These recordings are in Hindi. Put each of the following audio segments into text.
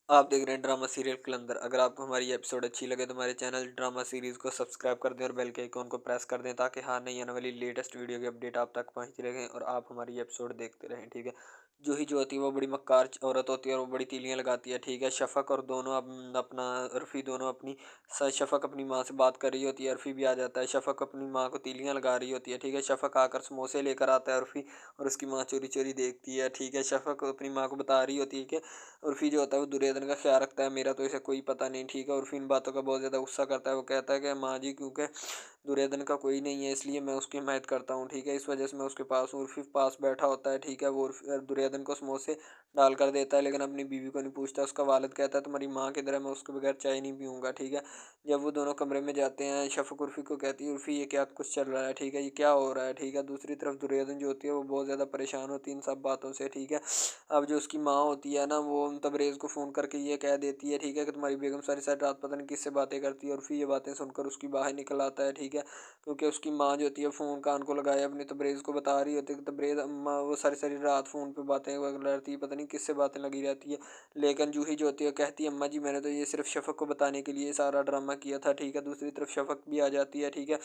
आप देख रहे हैं ड्रामा सीरियल कलंदर। अगर आपको हमारी एपिसोड अच्छी लगे तो हमारे चैनल ड्रामा सीरीज को सब्सक्राइब कर दें और बेल के आइकॉन को प्रेस कर दें ताकि हर नई आने वाली लेटेस्ट वीडियो की अपडेट आप तक पहुंचती रहे और आप हमारी एपिसोड देखते रहें। ठीक है। जूही जो होती है वो बड़ी मक्कार औरत होती है और वो बड़ी तीलियां लगाती है। ठीक है। शफक और दोनों अपना अरफी दोनों अपनी शफक अपनी माँ से बात कर रही होती है। अरफी भी आ जाता है। शफक अपनी माँ को तीलियां लगा रही होती है। ठीक है। शफक आकर समोसे लेकर आता है अरफी और उसकी माँ चोरी चोरी देखती है। ठीक है। शफक अपनी माँ को बता रही होती है कि उर्फ़ी जो होता है वो दुर्योधन का ख्याल रखता है, मेरा तो इसे कोई पता नहीं। ठीक है। उर्फ़ी इन बातों का बहुत ज़्यादा गुस्सा करता है। वो कहता है कि माँ जी, क्योंकि दुर्योधन का कोई नहीं है इसलिए मैं उसकी हिमायत करता हूँ। ठीक है। इस वजह से मैं उसके पास हूँ। उर्फ़ी पास बैठा होता है। ठीक है। वो दुर्योधन को समोसे डाल कर देता है लेकिन अपनी बीवी को नहीं पूछता। उसका वालिद कहता है तुम्हारी माँ किधर है, मैं उसके बगैर चाय नहीं पीऊँगा। ठीक है। जब वो दोनों कमरे में जाते हैं, शफ़क़ उर्फ़ी को कहती है उर्फ़ी ये क्या कुछ चल रहा है। ठीक है। ये क्या हो रहा है। ठीक है। दूसरी तरफ दुर्योधन जो होती है वो बहुत ज़्यादा परेशान होती है इन सब बातों से। ठीक है। अब जो उसकी माँ होती है ना वो तबरेज़ को फ़ोन करके ये कह देती है। ठीक है, कि तुम्हारी बेगम सारी सारी रात पता नहीं किससे बातें करती है और फिर ये बातें सुनकर उसकी बाहर निकल आता है। ठीक है। क्योंकि उसकी माँ जो होती है फ़ोन कान को लगाए अपनी तबरेज़ को बता रही होती है कि तबरेज़ अम्मा वो सारी सारी रात फ़ोन पे बातें करती है, पता नहीं किससे बातें लगी रहती है। लेकिन जूही जो होती है कहती है अम्मा जी मैंने तो ये सिर्फ शफ़क़ को बताने के लिए सारा ड्रामा किया था। ठीक है। दूसरी तरफ शफ़क़ भी आ जाती है। ठीक है।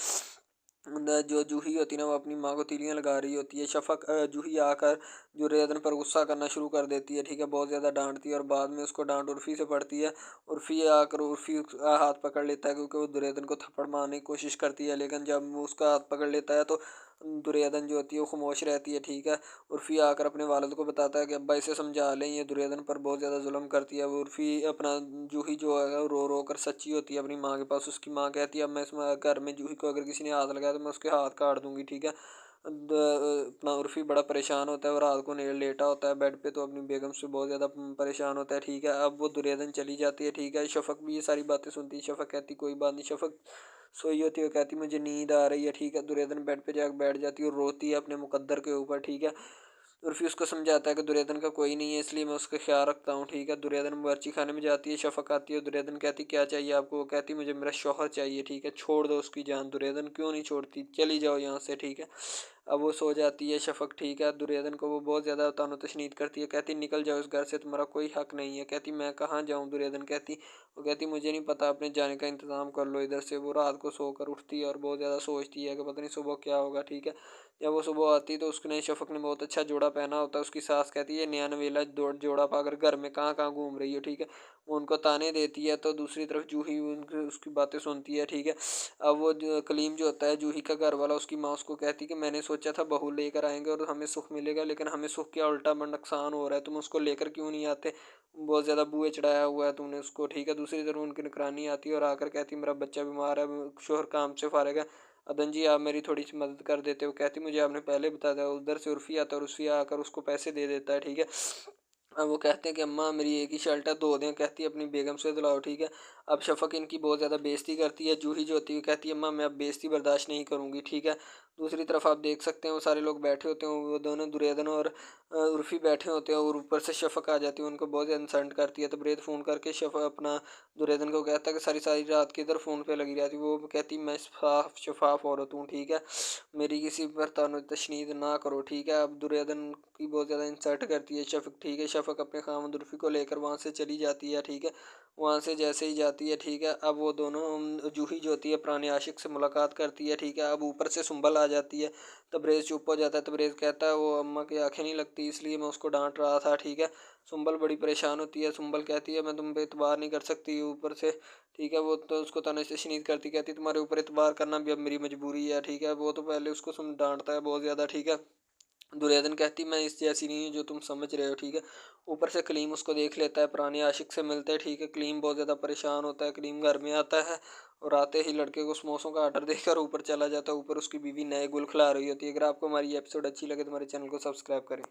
जो जूही होती है ना वो अपनी माँ को तीलियां लगा रही होती है। जूही आकर दुर्योधन पर गुस्सा करना शुरू कर देती है। ठीक है। बहुत ज़्यादा डांटती है और बाद में उसको डांट उर्फ़ी से पड़ती है। उर्फ़ी आकर उर्फ़ी उसका हाथ पकड़ लेता है क्योंकि वो दुर्योधन को थप्पड़ मारने की कोशिश करती है लेकिन जब वो उसका हाथ पकड़ लेता है तो दुर्योधन जो होती है वो खामोश रहती है। ठीक है। उर्फ़ी आकर अपने वालिद को बताता है कि अब्बा इसे समझा लें, ये दुर्योधन पर बहुत ज़्यादा जुल्म करती है। वो उर्फ़ी अपना जूही जो है वो रो रो कर सच्ची होती है अपनी माँ के पास। उसकी माँ कहती है अब मैं इस घर में जूही को अगर किसी ने हाथ लगाया तो मैं उसके हाथ काट दूंगी। ठीक है। अपना उर्फ़ी बड़ा परेशान होता है और रात को लेटा होता है बेड पे तो अपनी बेगम से बहुत ज़्यादा परेशान होता है। ठीक है। अब वो दुर्योधन चली जाती है। ठीक है। शफ़क़ भी ये सारी बातें सुनती है। शफ़क़ कहती कोई बात नहीं। शफ़क़ सोई होती है, वो कहती मुझे नींद आ रही है। ठीक है। दुर्योधन बेड पे जाकर बैठ जाती है और रोती है अपने मुकद्दर के ऊपर। ठीक है। और फिर उसको समझाता है कि दुर्योधन का कोई नहीं है इसलिए मैं उसका ख्याल रखता हूँ। ठीक है। दुर्योधन बावर्ची खाने में जाती है। शफ़क़ आती है। दुर्योधन कहती क्या चाहिए आपको। वो कहती मुझे मेरा शौहर चाहिए। ठीक है। छोड़ दो उसकी जान। दुर्योधन क्यों नहीं छोड़ती, चली जाओ यहाँ से। ठीक है। अब वो सो जाती है शफ़क़। ठीक है। दुर्योधन को वो बहुत ज़्यादा तानो-तशनीद करती है। कहती निकल जाओ इस घर से, तुम्हारा कोई हक नहीं है। कहती मैं कहाँ जाऊँ। दुर्योधन कहती वो कहती मुझे नहीं पता, अपने जाने का इंतज़ाम कर लो इधर से। वो रात को सोकर उठती है और बहुत ज़्यादा सोचती है कि पता नहीं सुबह क्या होगा। ठीक है। जब वो सुबह आती है तो उसने शफ़क़ ने बहुत अच्छा जोड़ा पहना होता है। उसकी सास कहती है ये नया नवेला जोड़ा पाकर घर में कहाँ-कहाँ घूम रही हो। ठीक है। वो उनको ताने देती है तो दूसरी तरफ जूही उनकी उसकी बातें सुनती है। ठीक है। अब वो जो कलीम जो होता है जूही का घर वाला, उसकी माँ उसको कहती है कि मैंने सोचा था बहू लेकर आएँगे और हमें सुख मिलेगा लेकिन हमें सुख क्या उल्टा नुकसान हो रहा है, तुम उसको लेकर क्यों नहीं आते? बहुत ज़्यादा बुए चढ़ाया हुआ है तुमने उसको। ठीक है। दूसरी तरफ उनकी नौकरानी आती है और आकर कहती है मेरा बच्चा बीमार है, शौहर काम से फ़ारिग है, अदन जी आप मेरी थोड़ी सी मदद कर देते हो। कहती मुझे आपने पहले बता दिया। उधर से उर्फ़ी आता है और उर्फ़ी आकर उसको पैसे दे देता है। ठीक है। अब वो कहते हैं कि अम्मा मेरी एक ही शर्ट है धो दें। कहती है अपनी बेगम से धुलाओ। ठीक है। अब शफ़क़ इनकी बहुत ज़्यादा बेइज़्ज़ती करती है। जूही जो होती है कहती है अम्मा मैं अब बेइज़्ज़ती बर्दाश्त नहीं करूँगी। ठीक है। दूसरी तरफ आप देख सकते हैं वो सारे लोग बैठे होते हैं, वो दोनों दुर्योधन और उर्फ़ी बैठे होते हैं और ऊपर से शफ़क़ आ जाती है, उनको बहुत ज़्यादा इंसल्ट करती है। तो तबरेज़ फ़ोन करके अपना दुर्योधन को कहता है कि सारी सारी रात किधर फ़ोन पे लगी रहती है। वो कहती मैं शफ़ाफ़ औरत हूँ। ठीक है। मेरी किसी पर तानो-तशनीद ना करो। ठीक है। अब दुर्योधन की बहुत ज़्यादा इंसल्ट करती है शफ़क़। ठीक है। शफ़क़ अपने ख़ावंद उर्फ़ी को लेकर वहाँ से चली जाती है। ठीक है। वहाँ से जैसे ही जाती है। ठीक है। अब वो दोनों जूही जो होती है पुराने आशिक से मुलाकात करती है। ठीक है। अब ऊपर से सुंबल आ जाती है। तबरेज़ चुप हो जाता है। तबरेज़ कहता है वो अम्मा की आँखें नहीं लगती इसलिए मैं उसको डाँट रहा था। ठीक है। सुंबल बड़ी परेशान होती है। सुंबल कहती है मैं तुम पे एतबार नहीं कर सकती ऊपर से। ठीक है। वो तो उसको तानाशाही करती, कहती तुम्हारे ऊपर एतबार करना भी अब मेरी मजबूरी है। ठीक है। वो तो पहले उसको डाँटता है बहुत ज़्यादा। ठीक है। दुर्योधन कहती मैं इस जैसी नहीं हूँ जो तुम समझ रहे हो। ठीक है। ऊपर से कलीम उसको देख लेता है, पुराने आशिक से मिलते हैं। ठीक है। कलीम बहुत ज़्यादा परेशान होता है। कलीम घर में आता है और आते ही लड़के को समोसों का ऑर्डर देकर ऊपर चला जाता है। ऊपर उसकी बीवी नए गुल खिला रही होती है। अगर आपको हमारी एपिसोड अच्छी लगे तो हमारे चैनल को सब्सक्राइब करें।